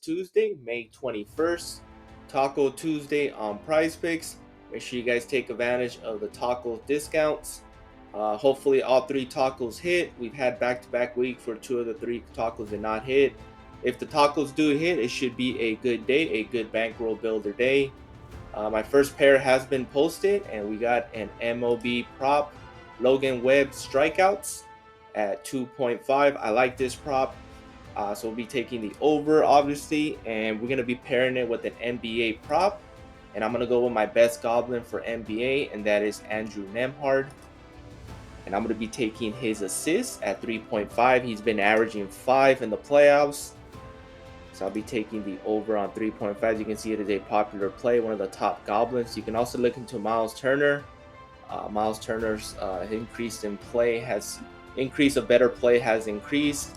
Tuesday, May 21st. Taco Tuesday on PrizePicks. Make sure you guys take advantage of the taco discounts. Hopefully all three tacos hit. We've had back-to-back weeks where two of the three tacos did not hit. If the tacos do hit, it should be a good day, a good bankroll builder day. My first pair has been posted, and we got an MLB prop, Logan Webb strikeouts at 2.5. I like this prop. So we'll be taking the over, obviously, and we're going to be pairing it with an NBA prop. And I'm going to go with my best goblin for NBA, and that is Andrew Nemhard. And I'm going to be taking his assists at 3.5. He's been averaging 5 in the playoffs. So I'll be taking the over on 3.5. You can see it is a popular play, one of the top goblins. You can also look into Miles Turner. Miles Turner's increase in play has increased, a better play has increased.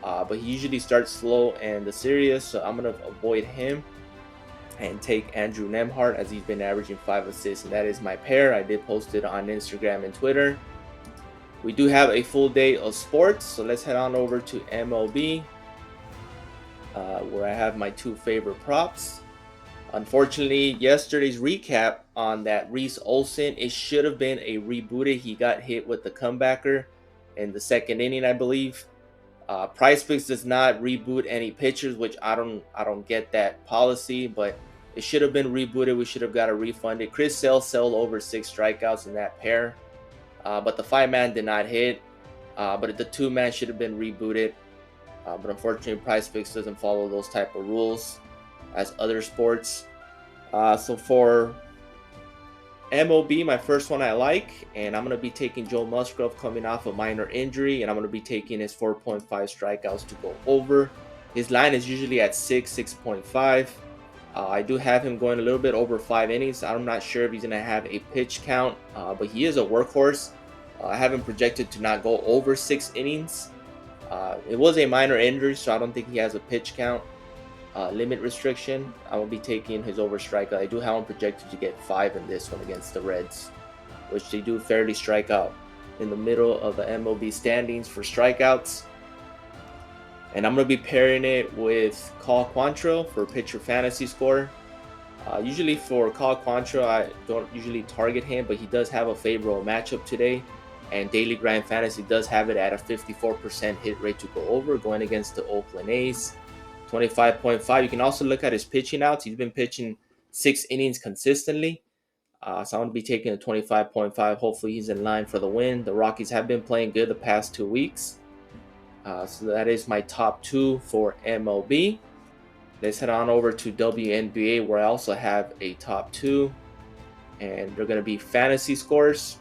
But he usually starts slow in the series, so I'm going to avoid him and take Andrew Nemhard, as he's been averaging 5 assists, and that is my pair. I did post it on Instagram and Twitter. We do have a full day of sports, so let's head on over to MLB, where I have my two favorite props. Unfortunately, yesterday's recap on that Reese Olson, it should have been a rebooted. He got hit with the comebacker in the second inning, I believe. PrizePicks does not reboot any pitchers, which I don't get that policy, but it should have been rebooted. We should have got a refund. Chris Sale sold over 6 strikeouts in that pair, but the 5-man did not hit. But the 2-man should have been rebooted. But unfortunately, PrizePicks doesn't follow those type of rules as other sports. So for MLB, my first one I like, and I'm going to be taking Joe Musgrove coming off a minor injury, and I'm going to be taking his 4.5 strikeouts to go over. His line is usually at 6.5. I do have him going a little bit over 5 innings. I'm not sure if he's going to have a pitch count, but he is a workhorse. I have him projected to not go over 6 innings. It was a minor injury, so I don't think he has a pitch count limit restriction. I will be taking his over strikeout. I do have him projected to get 5 in this one against the Reds, which they do fairly strike out in the middle of the MLB standings for strikeouts. And I'm going to be pairing it with Cal Quantrill for pitcher fantasy score. Usually for Cal Quantrill, I don't usually target him, but he does have a favorable matchup today. And Daily Grind Fantasy does have it at a 54% hit rate to go over, going against the Oakland A's. 25.5. You can also look at his pitching outs. He's been pitching 6 innings consistently. So I'm going to be taking a 25.5. Hopefully he's in line for the win. The Rockies have been playing good the past 2 weeks. So that is my top 2 for MLB. Let's head on over to WNBA, where I also have a top 2. And they're going to be fantasy scores.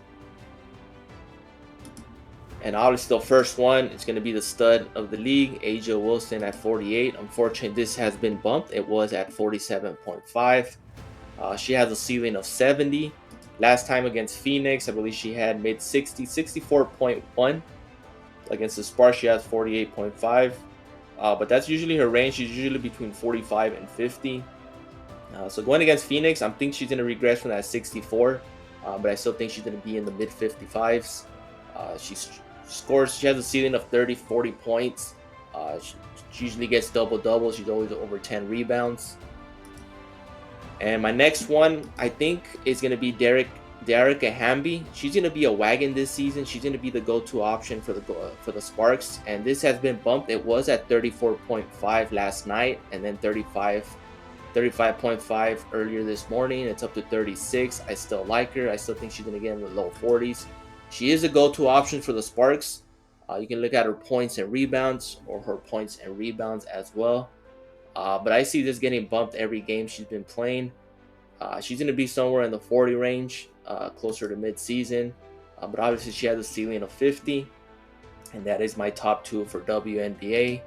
And obviously the first one is going to be the stud of the league, A'ja Wilson at 48. Unfortunately, this has been bumped. It was at 47.5. She has a ceiling of 70. Last time against Phoenix, I believe she had mid 60, 64.1. Against the Sparks, she has 48.5. But that's usually her range. She's usually between 45 and 50. So going against Phoenix, I think she's going to regress from that 64. But I still think she's going to be in the mid 55s. She has a ceiling of 30, 40 points. She usually gets double-doubles. She's always over 10 rebounds. And my next one, I think, is going to be Darica Hamby. She's going to be a wagon this season. She's going to be the go-to option for the Sparks. And this has been bumped. It was at 34.5 last night, and then 35.5 earlier this morning. It's up to 36. I still like her. I still think she's going to get in the low 40s. She is a go-to option for the Sparks. You can look at her points and rebounds, or her points and rebounds as well. But I see this getting bumped every game she's been playing. She's going to be somewhere in the 40 range, closer to mid-season. But obviously she has a ceiling of 50. And that is my top 2 for WNBA.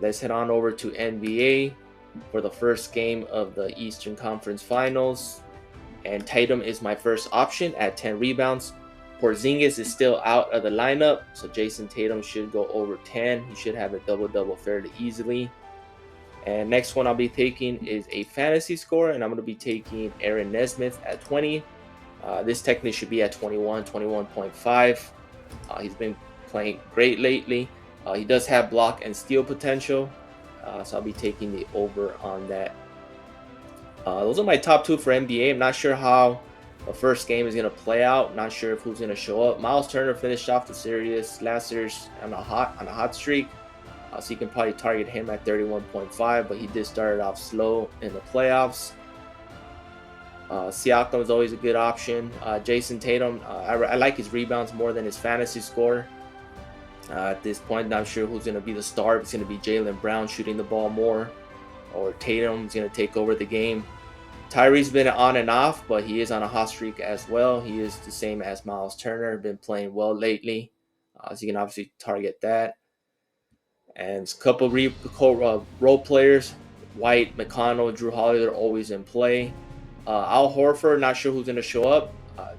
Let's head on over to NBA for the first game of the Eastern Conference Finals. And Tatum is my first option at 10 rebounds. Porzingis is still out of the lineup, so Jason Tatum should go over 10. He should have a double-double fairly easily. And next one I'll be taking is a fantasy score, and I'm going to be taking Aaron Nesmith at 20. This technically should be at 21, 21.5. He's been playing great lately. He does have block and steal potential. So I'll be taking the over on that. Those are my top 2 for NBA. I'm not sure how the first game is going to play out. Not sure if who's going to show up. Miles Turner finished off the series last series on a hot streak. So you can probably target him at 31.5, but he did start it off slow in the playoffs. Siakam is always a good option. Jason Tatum, I like his rebounds more than his fantasy score. At this point, not sure who's going to be the star. If it's going to be Jaylen Brown shooting the ball more, or Tatum's going to take over the game. Tyrese been on and off, but he is on a hot streak as well. He is the same as Miles Turner, been playing well lately. So you can obviously target that. And a couple of role players, White, McConnell, Drew Holiday, are always in play. Al Horford, not sure who's going to show up.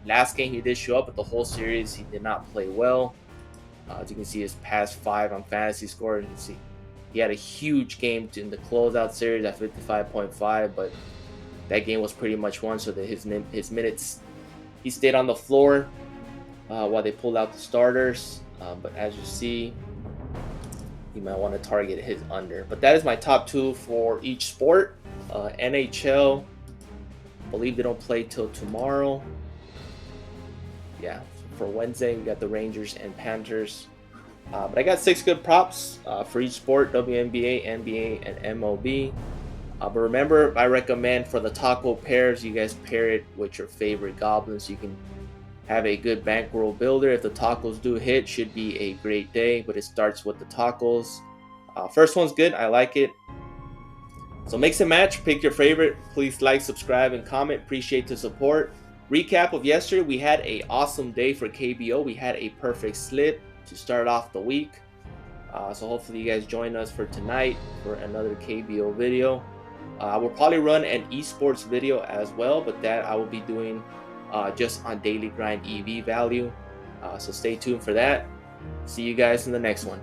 Last game he did show up, but the whole series he did not play well. As you can see, his past 5 on fantasy score. You can see he had a huge game in the closeout series at 55.5, but that game was pretty much won. So that his minutes, he stayed on the floor while they pulled out the starters. But as you see, you might want to target his under. But that is my top 2 for each sport. NHL, I believe they don't play till tomorrow. Yeah, for Wednesday we got the Rangers and Panthers. But I got 6 good props for each sport: WNBA, NBA, and MLB. But remember, I recommend for the taco pairs, you guys pair it with your favorite goblins. You can have a good bankroll builder. If the tacos do hit, should be a great day. But it starts with the tacos. First one's good. I like it. So mix and match. Pick your favorite. Please like, subscribe, and comment. Appreciate the support. Recap of yesterday. We had an awesome day for KBO. We had a perfect slip to start off the week. So hopefully you guys join us for tonight for another KBO video. I will probably run an esports video as well, but that I will be doing just on daily grind EV value. So stay tuned for that. See you guys in the next one.